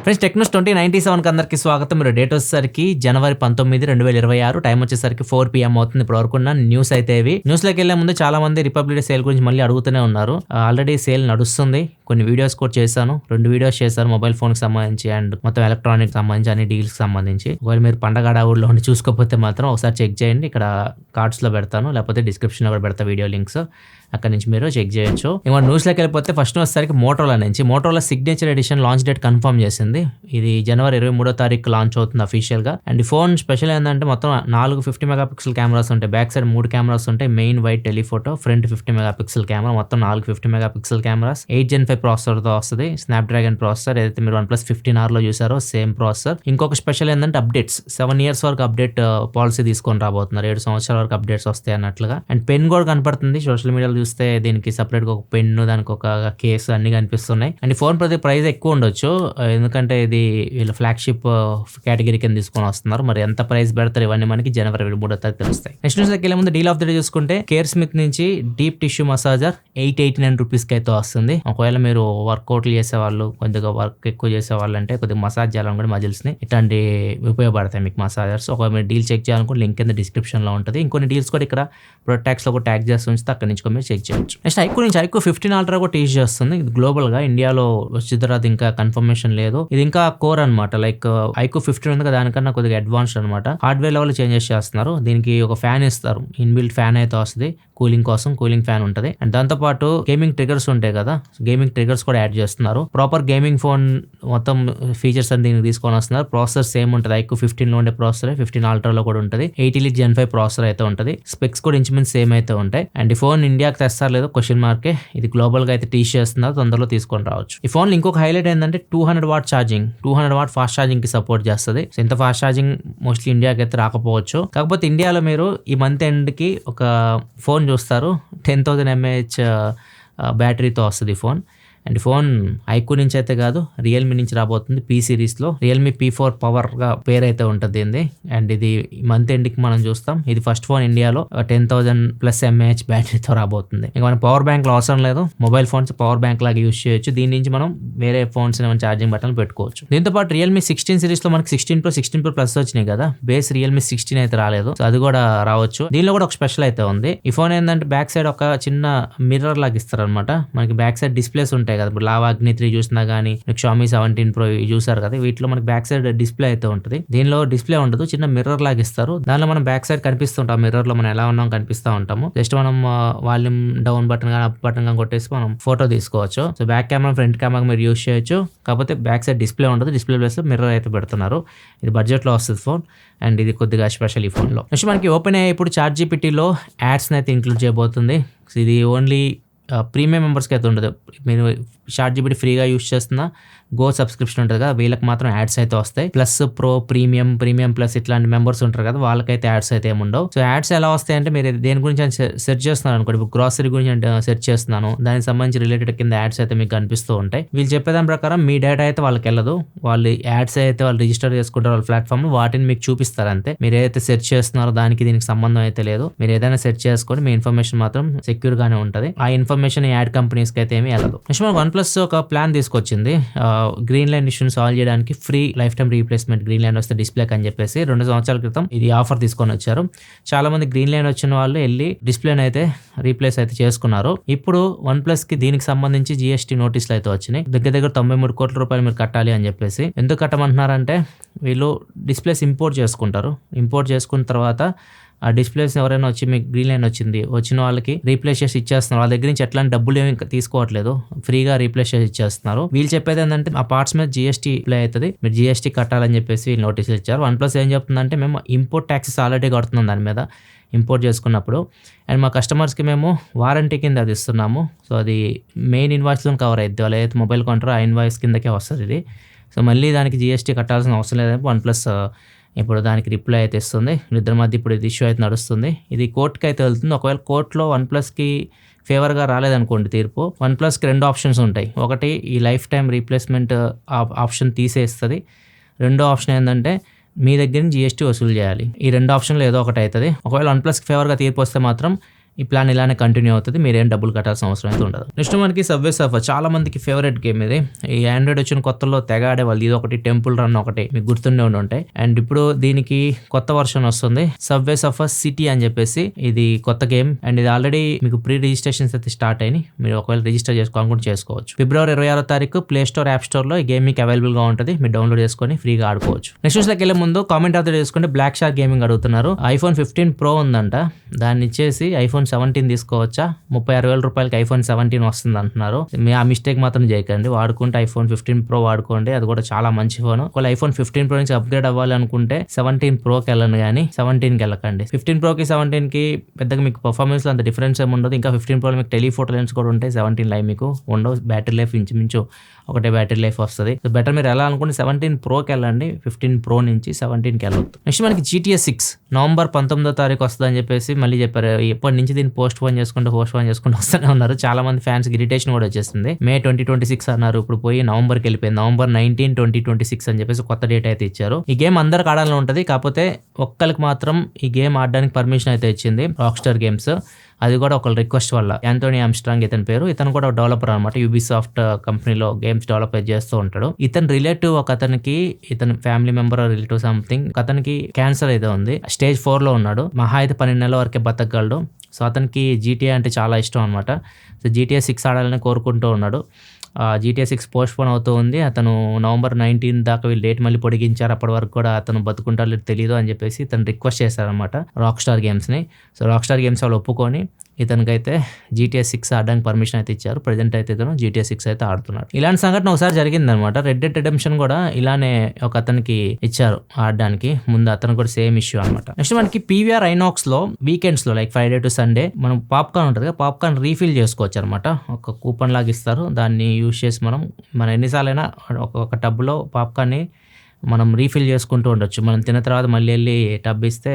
Friends Technos 2097కి అందరికీ స్వాగతం. మీరు డేట్ వచ్చేసరికి జనవరి 19, 2026, టైం వచ్చేసరికి 4 PM అవుతుంది. ఇప్పుడు వరకు ఉన్న న్యూస్ అయితే ఇవి. న్యూస్లోకి వెళ్లే ముందు చాలా మంది రిపబ్లిక్ డే సేల్ గురించి మళ్ళీ అడుగుతూనే ఉన్నారు. ఆల్రెడీ సేల్ నడుస్తుంది. కొన్ని వీడియోస్ కూడా చేశాను. 2 వీడియోస్ చేశాను మొబైల్ ఫోన్ కి సంబంధించి అండ్ మొత్తం ఎలక్ట్రానిక్ సంబంధించి అన్ని డీల్స్ సంబంధించి. ఒకవేళ మీరు పండగ హడావుడిలో ఉండి చూసుకోకపోతే మాత్రం ఒకసారి చెక్ చేయండి. ఇక్కడ కార్డ్స్ లో పెడతాను, లేకపోతే డిస్క్రిప్షన్ లో కూడా పెడతా వీడియో లింక్స్. అక్కడ నుంచి మీరు చెక్ చేయొచ్చు. ఇంకా న్యూస్లోకి వెళ్ళిపోతే ఫస్ట్ వచ్చేసరికి మోటోలా నుంచి Motorola signature edition launch date confirm చేసింది. ఇది జనవరి 23వ తారీఖు లాంచ్ అవుతుంది అఫీషియల్ గా. అండ్ ఈ ఫోన్ స్పెషల్ ఏంటంటే మొత్తం 4 50 మెగాపిక్సెల్ కెమెరాస్ ఉంటాయి. బ్యాక్ సైడ్ 3 కెమెరాస్ ఉంటాయి. Main white telephoto, front 50 megapixel camera, మొత్తం 4 50 మెగాపిక్సెల్ కెమెరాస్. 8 Gen 5 ప్రాసెసర్ తో వస్తుంది. స్నాప్డ్రాగన్ ప్రాసెసర్, ఏదైతే మీరు OnePlus 15R లో చూసారో సేమ్ ప్రాసెసర్. ఇంకొక స్పెషల్ ఏంటంటే అప్డేట్స్. 7 years వరకు అప్డేట్ పాలసీ తీసుకొని రాబోతున్నారు. 7 సంవత్సరాల వరకు అప్డేట్స్ వస్తాయి అన్నట్లుగా. అండ్ పెన్ కూడా కనపడుతుంది. సోషల్ మీడియాలో చూస్తే దీనికి సెపరేట్ గా ఒక పెన్, దానికి ఒక కేసు అన్ని కనిపిస్తున్నాయి. అండ్ ఈ ఫోన్ ప్రతి ప్రైస్ ఎక్కువ ఉండొచ్చు, ఎందుకంటే ఇది వీళ్ళు ఫ్లాగ్షిప్ కేటగిరీ కింద తీసుకొని వస్తున్నారు. మరి ఎంత ప్రైస్ పెడతారు ఇవన్నీ మనకి జనవరి 23వ తారీఖు తెలుస్తాయి. నెక్స్ట్ న్యూస్ వెళ్ళే ముందు డీల్ ఆఫ్ ది డే చూసుకుంటే కేర్ స్మిత్ నుంచి డీప్ టిష్యూ మసాజర్ 889 రూపీస్ కి అయితే వస్తుంది. ఒకవేళ మీరు వర్కౌట్లు చేసేవాళ్ళు, కొద్దిగా వర్క్ ఎక్కువ చేసేవాళ్ళు అంటే కొద్దిగా మసాజ్ చేయాలనుకుంటే మజిల్స్ ని ఇట్లాంటి ఉపయోగపడతాయి మీకు మసాజర్స్. ఒకవేళ మీరు డీల్ చెక్ చేయాలనుకుంటే లింక్ కింద డిస్క్రిప్షన్ లో ఉంటుంది. ఇంకొన్ని డీల్స్ కూడా ఇక్కడ ప్రొటాక్స్ లో ట్యాగ్ చేసి ఉంచితే అక్కడ నుంచి మీరు చెక్ చేయొచ్చు. నెక్స్ట్ ఐక్యూ నుంచి ఐక్యూ 15 Ultra కూడా టీచ్ చేస్తుంది. ఇది గ్లోబల్ గా, ఇండియాలో వచ్చిన తర్వాత ఇంకా కన్ఫర్మేషన్ లేదు. ఇది ఇంకా కోర్ అనమాట. లైక్ ఐక్యూ 15 ఉంది కదా, దానికన్నా కొద్దిగా అడ్వాన్స్డ్ అనమాట. హార్డ్వేర్ లెవెల్ చేంజెస్ చేస్తున్నారు. దీనికి ఒక ఫ్యాన్ ఇస్తారు, ఇన్బిల్ట్ ఫ్యాన్ అయితే వస్తుంది. కూలింగ్ కోసం కూలింగ్ ఫ్యాన్ ఉంటుంది. అండ్ దాంతో పాటు గేమింగ్ ట్రిగర్స్ ఉంటాయి కదా, గేమింగ్ ట్రిగర్స్ కూడా యాడ్ చేస్తున్నారు. ప్రాపర్ గేమింగ్ ఫోన్ మొత్తం ఫీచర్స్ అని దీనికి తీసుకొని వస్తున్నారు. ప్రాసెసర్ సేమ్ ఉంటుంది. ఐక్యూ 15 లో ఉండే ప్రాసెసర్ 15 Ultra లో కూడా ఉంటుంది. 8 Elite Gen 5 ప్రాసెసర్ అయితే ఉంటుంది. స్పెక్స్ కూడా ఇంచుమించు సేమ్ అయితే ఉంటాయి. అండ్ ఈ ఫోన్ ఇండియాకి తెస్తారు లేదో క్వశ్చన్ మార్కే. ఇది గ్లోబల్ గా అయితే టీచ్ చేస్తున్నారు, తొందరలో తీసుకొని రావచ్చు. ఈ ఫోన్ ఇంకొక హైలైట్ ఏంటంటే 200 what charging, 200 watt fast charging కి సపోర్ట్ చేస్తుంది. ఇంత ఫాస్ట్ ఛార్జింగ్ మోస్ట్లీ ఇండియాకి అయితే రాకపోవచ్చు. కాకపోతే ఇండియాలో మీరు ఈ మంత్ ఎండ్ కి ఒక ఫోన్ చూస్తారు, 10,000 mAh బ్యాటరీతో వస్తుంది ఈ ఫోన్. అండ్ ఫోన్ ఐక్యూ నుంచి అయితే కాదు, రియల్మీ నుంచి రాబోతుంది. పీ సిరీస్లో రియల్మీ P4 పవర్గా పేరైతే ఉంటుంది దీన్ని. అండ్ ఇది మంత్ ఎండ్కి మనం చూస్తాం. ఇది ఫస్ట్ ఫోన్ ఇండియాలో 10,000+ mAh బ్యాటరీతో రాబోతుంది. ఇంకా మనం పవర్ బ్యాంక్లో అవసరం లేదు. మొబైల్ ఫోన్స్ పవర్ బ్యాంక్ లాగా యూజ్ చేయొచ్చు. దీని నుంచి మనం వేరే ఫోన్స్ ఏమైనా ఛార్జింగ్ బటన్లు పెట్టుకోవచ్చు. దీంతో పాటు రియల్మీ 16 సిరీస్లో మనకి 16 Pro 16 Pro Plus వచ్చినాయి కదా, బేస్ రియల్మీ 16 అయితే రాలేదు. సో అది కూడా రావచ్చు. దీనిలో కూడా ఒక స్పెషల్ అయితే ఉంది. ఈ ఫోన్ ఏంటంటే బ్యాక్ సైడ్ ఒక చిన్న మిర్రర్ లాగా ఇస్తారు అనమాట. మనకి బ్యాక్ సైడ్ డిస్ప్లేస్ ఉంటాయి కదా, ఇప్పుడు లావా అగ్ని 3 చూసినా కానీ, Xiaomi 17 Pro చూసారు కదా, వీటిలో మనకి బ్యాక్ సైడ్ డిస్ప్లే అయితే ఉంటుంది. దీనిలో డిస్ప్లే ఉండదు, చిన్న మిర్రర్ లాగా ఇస్తారు. దానిలో మనం బ్యాక్ సైడ్ కనిపిస్తుంటాం. మిర్రర్ లో మనం ఎలా ఉన్నాం కనిపిస్తూ ఉంటాము. జస్ట్ మనం వాల్యూమ్ డౌన్ బటన్ కానీ అప్ బటన్ కానీ కొట్టేసి మనం ఫోటో తీసుకోవచ్చు. So back camera, front camera మీరు యూజ్ చేయొచ్చు. కాకపోతే బ్యాక్ సైడ్ డిస్ప్లే ఉండదు, డిస్ప్లే ప్లేస్ లో మిర్రర్ అయితే పెడుతున్నారు. ఇది బడ్జెట్ లో వస్తుంది ఫోన్. అండ్ ఇది కొద్దిగా స్పెషల్ ఈ ఫోన్ లో. నెక్స్ట్ మనకి ఓపెన్ అయ్యే ఇప్పుడు ChatGPTలో యాడ్స్ అయితే ఇంక్లూడ్ చేయబోతుంది. ఇది ఓన్లీ ప్రీమియం మెంబర్స్కి అయితే ఉండదు. మీరు ChatGPT ఫ్రీగా యూజ్ చేస్తున్నా గో సబ్స్క్రిప్షన్ ఉంటుంది కదా, వీళ్ళకి మాత్రం యాడ్స్ అయితే వస్తాయి. ప్లస్ ప్రో, ప్రీమియం ప్లస్ ఇట్లాంటి మెంబర్స్ ఉంటారు కదా, వాళ్ళకైతే యాడ్స్ అయితే ఏముండవు. సో యాడ్స్ ఎలా వస్తాయి అంటే, మీరు దేని గురించి సెర్చ్ చేస్తున్నారు అనుకోండి, ఇప్పుడు గ్రాసరీ గురించి సెర్చ్ చేస్తున్నాను, దానికి సంబంధించి రిలేటెడ్ కింద యాడ్స్ అయితే మీకు కనిపిస్తూ ఉంటాయి. వీళ్ళు చెప్పేదాని ప్రకారం మీ డేటా అయితే వాళ్ళకి వెళ్ళదు. వాళ్ళు యాడ్స్ అయితే వాళ్ళు రిజిస్టర్ చేసుకుంటారు వాళ్ళ ప్లాట్ఫామ్ లో, వాటిని మీకు చూపిస్తారు అంతే. మీరు ఏదైతే సెర్చ్ చేస్తున్నారో దానికి దీనికి సంబంధం అయితే లేదు. మీరు ఏదైనా సెర్చ్ చేసుకొని మీ ఇన్ఫర్మేషన్ మాత్రం సెక్యూర్ గానే ఉంటుంది. ఆ ఇన్ఫర్మేషన్ యాడ్ కంపెనీస్ కి అయితే ఏమీ వెళ్ళదు. నెక్స్ట్ మనకు OnePlus ఒక ప్లాన్ తీసుకొచ్చింది. గ్రీన్ లైన్ ఇష్యూని సాల్వ్ చేయడానికి free life time replacement green line వస్తే డిస్ప్లేకి అని చెప్పేసి 2 సంవత్సరాల క్రితం ఇది ఆఫర్ తీసుకొని వచ్చారు. చాలా మంది గ్రీన్ లైన్ వచ్చిన వాళ్ళు వెళ్ళి డిస్ప్లేని అయితే రీప్లేస్ అయితే చేసుకున్నారు. ఇప్పుడు OnePlus కి దీనికి సంబంధించి GST నోటీసులు అయితే వచ్చినాయి. దగ్గర 93 కోట్ల రూపాయలు మీరు కట్టాలి అని చెప్పేసి. ఎందుకు కట్టమంటున్నారంటే, వీళ్ళు డిస్ప్లేస్ ఇంపోర్ట్ చేసుకుంటారు. ఇంపోర్ట్ చేసుకున్న తర్వాత ఆ డిస్ప్లేస్ ఎవరైనా వచ్చి మీకు గ్రీన్ లైన్ వచ్చిన వాళ్ళకి రీప్లేస్ చేసి ఇచ్చేస్తున్నారు. వాళ్ళ దగ్గర నుంచి ఎట్లాంటి డబ్బులు ఏమి తీసుకోవట్లేదు, ఫ్రీగా రీప్లేస్ చేసి ఇచ్చేస్తున్నారు. వీళ్ళు చెప్పేది ఏంటంటే, ఆ పార్ట్స్ మీద GST అప్లై అవుతుంది, మీరు GST కట్టాలని చెప్పేసి వీళ్ళు నోటీసులు ఇచ్చారు. OnePlus ఏం చెప్తుందంటే, మేము ఇంపోర్ట్ ట్యాక్సెస్ ఆల్రెడీ కడుతున్నాం దాని మీద ఇంపోర్ట్ చేసుకున్నప్పుడు, అండ్ మా కస్టమర్స్కి మేము వారంటీ కింద అది ఇస్తున్నాము. సో అది మెయిన్ ఇన్వాయిస్లో కవర్ అయ్యింది. వాళ్ళు ఏదైతే మొబైల్ కొంటారో ఆ ఇన్వాయిస్ కిందకే వస్తుంది ఇది. సో మళ్ళీ దానికి GST కట్టాల్సిన అవసరం లేదని OnePlus ఇప్పుడు దానికి రిప్లై అయితే ఇస్తుంది. ఇద్దరి మధ్య ఇప్పుడు ఇది ఇష్యూ అయితే నడుస్తుంది. ఇది కోర్టుకి అయితే వెళ్తుంది. ఒకవేళ కోర్టులో OnePlusకి ఫేవర్గా రాలేదనుకోండి తీర్పు, OnePlusకి 2 ఆప్షన్స్ ఉంటాయి. ఒకటి ఈ లైఫ్ టైం రీప్లేస్మెంట్ ఆప్షన్ తీసేస్తుంది. రెండో ఆప్షన్ ఏంటంటే, మీ దగ్గర నుంచి GST వసూలు చేయాలి. ఈ 2 ఆప్షన్లో ఏదో ఒకటి అవుతుంది. ఒకవేళ OnePlusకి ఫేవర్గా తీర్పు వస్తే మాత్రం ఈ ప్లాన్ ఇలానే కంటిన్యూ అవుతుంది, మీరేం డబ్బులు కట్టాల్సిన అవసరం అయితే ఉండదు. నెక్స్ట్ మనకి సబ్వే సర్ఫర్, చాలా మందికి ఫేవరెట్ గేమ్ ఇది. ఈ ఆండ్రాయిడ్ వచ్చిన కొత్తలో తెగ ఆడేవాళ్ళు. ఇది ఒకటి, టెంపుల్ రన్ ఒకటి మీకు గుర్తుండే ఉంటాయి. అండ్ ఇప్పుడు దీనికి కొత్త వర్షన్ వస్తుంది, సబ్వే సర్ఫర్ సిటీ అని చెప్పేసి. ఇది కొత్త గేమ్ అండ్ ఇది ఆల్రెడీ మీకు ప్రీ రిజిస్ట్రేషన్స్ అయితే స్టార్ట్ అయినాయి. మీరు ఒకవేళ రిజిస్టర్ చేసుకోవాలనుకుంటే చేసుకోవచ్చు. ఫిబ్రవరి 26వ తారీఖు ప్లే స్టోర్, యాప్ స్టోర్ లో ఈ గేమ్ మీకు అవైలబుల్ గా ఉంటుంది. మీరు డౌన్లోడ్ చేసుకొని ఫ్రీగా ఆడుకోవచ్చు. నెక్స్ట్ న్యూస్ లోకి వెళ్ళే ముందు కామెంట్ ఆఫ్ ద డే చేసుకుంటే బ్లాక్ షార్క్ గేమింగ్ అడుగుతున్నారు. iPhone 15 Pro ఉందంట, దాన్ని ఇచ్చేసి iPhone 17 తీసుకోవచ్చా, 36,000 రూపాయలకి iPhone 17 వస్తుంది అంటున్నారు. మీ ఆ మిస్టేక్ మాత్రం చేయకండి, వాడుకుంటే iPhone 15 Pro వాడుకోండి, అది కూడా చాలా మంచి ఫోన్. ఒకవేళ iPhone 15 Pro నుంచి అప్గ్రేడ్ అవ్వాలి అనుకుంటే 17 Proకి వెళ్ళండి, కానీ 17కి వెళ్ళకండి. 15 Proకి 17కి పెద్దగా మీకు పర్ఫార్మెన్స్ లో అంత డిఫరెన్స్ ఏమి ఉండదు. ఇంకా 15 Pro మీకు టెలిఫోటో లెన్స్ కూడా ఉంటాయి, 17 లైవ్ మీకు ఉండవు. బ్యాటరీ లైఫ్ ఇంచుమించు ఒకటే బ్యాటరీ లైఫ్ వస్తుంది. సో బెటర్ మీరు ఎలా అనుకుంటే 17 Proకి వెళ్ళండి, 15 Pro నుంచి 17కి వెళ్ళొద్దు. నెక్స్ట్ మనకి GTA 6 నవంబర్ 19వ తారీఖు వస్తుందని చెప్పేసి మళ్ళీ చెప్పారు. ఎప్పటి నుంచి దీన్ని పోస్ట్ పోన్ చేసుకుంటూ వస్తూనే ఉన్నారు. చాలా మంది ఫ్యాన్స్ ఇరిటేషన్ కూడా వచ్చేసింది. May 2026 అన్నారు, ఇప్పుడు పోయి నవంబర్కి వెళ్ళిపోయింది. నవంబర్ 19, 2026 అని చెప్పేసి కొత్త డేట్ అయితే ఇచ్చారు. ఈ గేమ్ అందరికి ఆడాలని ఉంటుంది, కాకపోతే ఒక్కరికి మాత్రం ఈ గేమ్ ఆడడానికి పర్మిషన్ అయితే ఇచ్చింది రాక్స్టార్ గేమ్స్. అది కూడా ఒక రిక్వెస్ట్ వల్ల. యాంటోనీ ఆమ్స్ట్రాంగ్ ఇతని పేరు. ఇతను కూడా డెవలపర్ అనమాట, యూబీసాఫ్ట్ కంపెనీలో గేమ్స్ డెవలప్ చేస్తూ ఉంటాడు. ఇతను రిలేటివ్ ఒక అతనికి, ఇతని ఫ్యామిలీ మెంబర్ రిలేటివ్ సంథింగ్, అతనికి క్యాన్సర్ అయితే ఉంది, స్టేజ్ 4 లో ఉన్నాడు. మహా అయితే 12 నెలల వరకే బతకగలడు. సో అతనికి GTA అంటే చాలా ఇష్టం అనమాట. సో GTA 6 ఆడాలని కోరుకుంటూ ఉన్నాడు. GTA 6 పోస్ట్ పోన్ అవుతూ ఉంది. అతను నవంబర్ 19 దాకా వీళ్ళు డేట్ మళ్ళీ పొడిగించారు. అప్పటి వరకు కూడా అతను బతుకుంటారో తెలియదు అని చెప్పేసి ఇతను రిక్వెస్ట్ చేశారనమాట రాక్స్టార్ గేమ్స్ని. సో రాక్స్టార్ గేమ్స్ వాళ్ళు ఒప్పుకొని ఇతనికైతే GTA 6 ఆడడానికి పర్మిషన్ అయితే ఇచ్చారు. ప్రజెంట్ అయితే ఇతను GTA 6 అయితే ఆడుతున్నాడు. ఇలాంటి సంఘటన ఒకసారి జరిగిందనమాట. రెడ్ డెడ్ రిడెంప్షన్ కూడా ఇలానే ఒక అతనికి ఇచ్చారు ఆడడానికి. ముందు అతను కూడా సేమ్ ఇష్యూ అనమాట. నెక్స్ట్ మనకి PVR ఐనాక్స్ లో వీకెండ్స్ లో లైక్ ఫ్రైడే టు సండే మనం పాప్కార్న్ ఉంటుంది కదా, పాప్కార్న్ రీఫిల్ చేసుకోవచ్చు అనమాట. ఒక కూపన్ లాగా ఇస్తారు, దాన్ని యూజ్ చేసి మనం ఎన్నిసార్లైనా ఒక టబ్లో పాప్కార్న్ని మనం రీఫిల్ చేసుకుంటూ ఉండొచ్చు. మనం తిన్న తర్వాత మళ్ళీ వెళ్ళి టబ్ ఇస్తే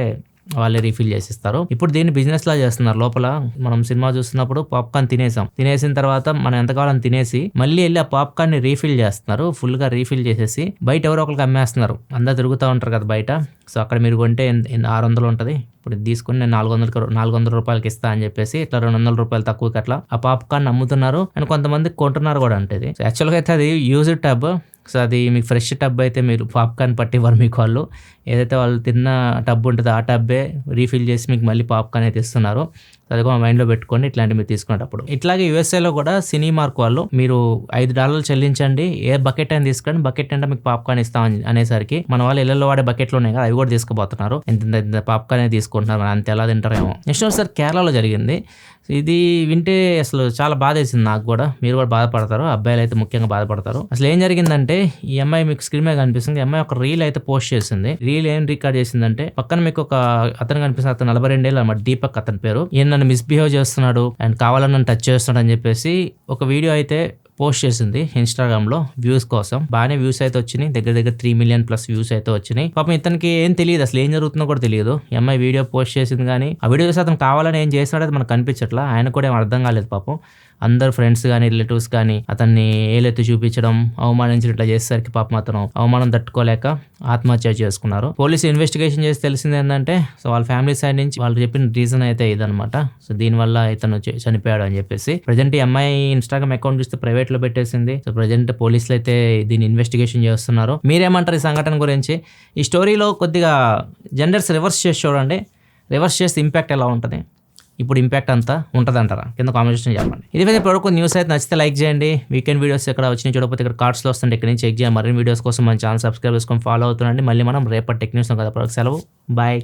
వాళ్ళే రీఫిల్ చేసిస్తారు. ఇప్పుడు దీన్ని బిజినెస్ లా చేస్తున్నారు. లోపల మనం సినిమా చూస్తున్నప్పుడు పాప్కార్న్ తినేసిన తర్వాత మనం ఎంతకాలం తినేసి మళ్ళీ వెళ్ళి ఆ పాప్కార్న్ ని రీఫిల్ చేస్తున్నారు. ఫుల్ గా రీఫిల్ చేసేసి బయట ఎవరో ఒకరికి అమ్మేస్తున్నారు. అందరు తిరుగుతూ ఉంటారు కదా బయట. సో అక్కడ మీరు కొంటే 600 ఉంటుంది, ఇప్పుడు తీసుకుని నేను 400 రూపాయలకి ఇస్తా అని చెప్పేసి ఇట్లా 200 రూపాయలు తక్కువకి అట్లా ఆ పాప్కార్న్ అమ్ముతున్నారు. అండ్ కొంతమంది కొంటున్నారు కూడా. అంటే సో యాక్చువల్గా అయితే అది యూజ్డ్ టబ్. సో అది మీకు ఫ్రెష్ టబ్ అయితే మీరు పాప్కార్న్ పట్టివ్వరు మీకు వాళ్ళు. ఏదైతే వాళ్ళు తిన్న టబ్ ఉంటుందో ఆ టబ్బే రీఫిల్ చేసి మీకు మళ్ళీ పాప్కార్న్ అయితే ఇస్తున్నారు. అది కూడా మైండ్లో పెట్టుకోండి ఇట్లాంటివి మీరు తీసుకునేటప్పుడు. ఇట్లాగే యూఎస్ఏలో కూడా సినీమార్క్ వాళ్ళు మీరు $5 చెల్లించండి, ఏ బకెట్ అయినా తీసుకోండి, బకెట్ అంటే మీకు పాప్కార్న్ ఇస్తాం అనేసరికి మన వాళ్ళు ఇళ్లలో వాడే బకెట్లు ఉన్నాయి కదా, అవి కూడా తీసుకుపోతున్నారు. ఇంత పాప్కార్న్ తీసుకుంటున్నారు, అంత ఎలా తింటారేమో. నెక్స్ట్ ఒకసారి కేరళలో జరిగింది. ఇది వింటే అసలు చాలా బాధ వేసింది నాకు కూడా. మీరు కూడా బాధపడతారు, అబ్బాయిలు అయితే ముఖ్యంగా బాధపడతారు. అసలు ఏం జరిగిందంటే ఈ అమ్మాయి మీకు స్క్రీన్ మీద కనిపిస్తుంది. ఈ అమ్మాయి ఒక రీల్ అయితే పోస్ట్ చేసింది. రీల్ ఏం రికార్డ్ చేసిందంటే పక్కన మీకు ఒక అతను కనిపిస్తుంది. అతను 42 ఏళ్ళు అన్నమాట, దీపక్ అతని పేరు. ఈయన నన్ను మిస్బిహేవ్ చేస్తున్నాడు అండ్ కావాలని నన్ను టచ్ చేస్తున్నాడు అని చెప్పేసి ఒక వీడియో అయితే పోస్ట్ చేసింది ఇన్స్టాగ్రామ్ లో వ్యూస్ కోసం. బాగానే వ్యూస్ అయితే వచ్చినాయి, దగ్గర 3 మిలియన్ ప్లస్ వ్యూస్ అయితే వచ్చినాయి. పాపం ఇతనికి ఏం తెలియదు, అసలు ఏం జరుగుతుందో కూడా తెలియదు. ఈ అమ్మాయి వీడియో పోస్ట్ చేసింది కానీ ఆ వీడియో చూసి అతను కావాలని ఏం చేస్తున్నాడో అది మనకు కనిపించట్లా. ఆయన కూడా ఏం అర్థం కాలేదు పాపం. అందరు ఫ్రెండ్స్ కానీ రిలేటివ్స్ కానీ అతన్ని ఏలెత్తి చూపించడం, అవమానించినట్లా చేసేసరికి పాపం అతను అవమానం తట్టుకోలేక ఆత్మహత్య చేసుకున్నారు. పోలీసు ఇన్వెస్టిగేషన్ చేసి తెలిసింది ఏంటంటే సో వాళ్ళ ఫ్యామిలీ సైడ్ నుంచి వాళ్ళు చెప్పిన రీజన్ అయితే ఇదనమాట. సో దీనివల్ల ఇతను చనిపోయాడు అని చెప్పేసి. ప్రజెంట్ ఈ అమ్మాయి ఇన్స్టాగ్రామ్ అకౌంట్ చూస్తే ప్రైవేట్ లో పెట్టేసింది. సో ప్రజెంట్ పోలీసులు అయితే దీన్ని ఇన్వెస్టిగేషన్ చేస్తున్నారు. మీరేమంటారు ఈ సంఘటన గురించి? ఈ స్టోరీలో కొద్దిగా జెండర్స్ రివర్స్ చేసి చూడండి, రివర్స్ చేస్తే ఇంపాక్ట్ ఎలా ఉంటుంది, ఇప్పుడు ఇంపాక్ట్ అంతా ఉంటుందంటారా? కింద కామెంట్ చెప్పండి. ఇది ఇప్పుడు న్యూస్ అయితే నచ్చితే లైక్ చేయండి. వీకెండ్ వీడియోస్ ఇక్కడ వచ్చినాయి చూడకపోతే ఇక్కడ కార్డ్స్లో వస్తుంది, ఇక్కడ నుంచి చెక్ చేయండి. మరిన్ని వీడియోస్ కోసం మన ఛానల్ సబ్స్క్రైబ్ చేసుకొని ఫాలో అవుతుండండి. మళ్ళీ మనం రేపటి టెక్ న్యూస్ కదా, సెలవు, బాయ్.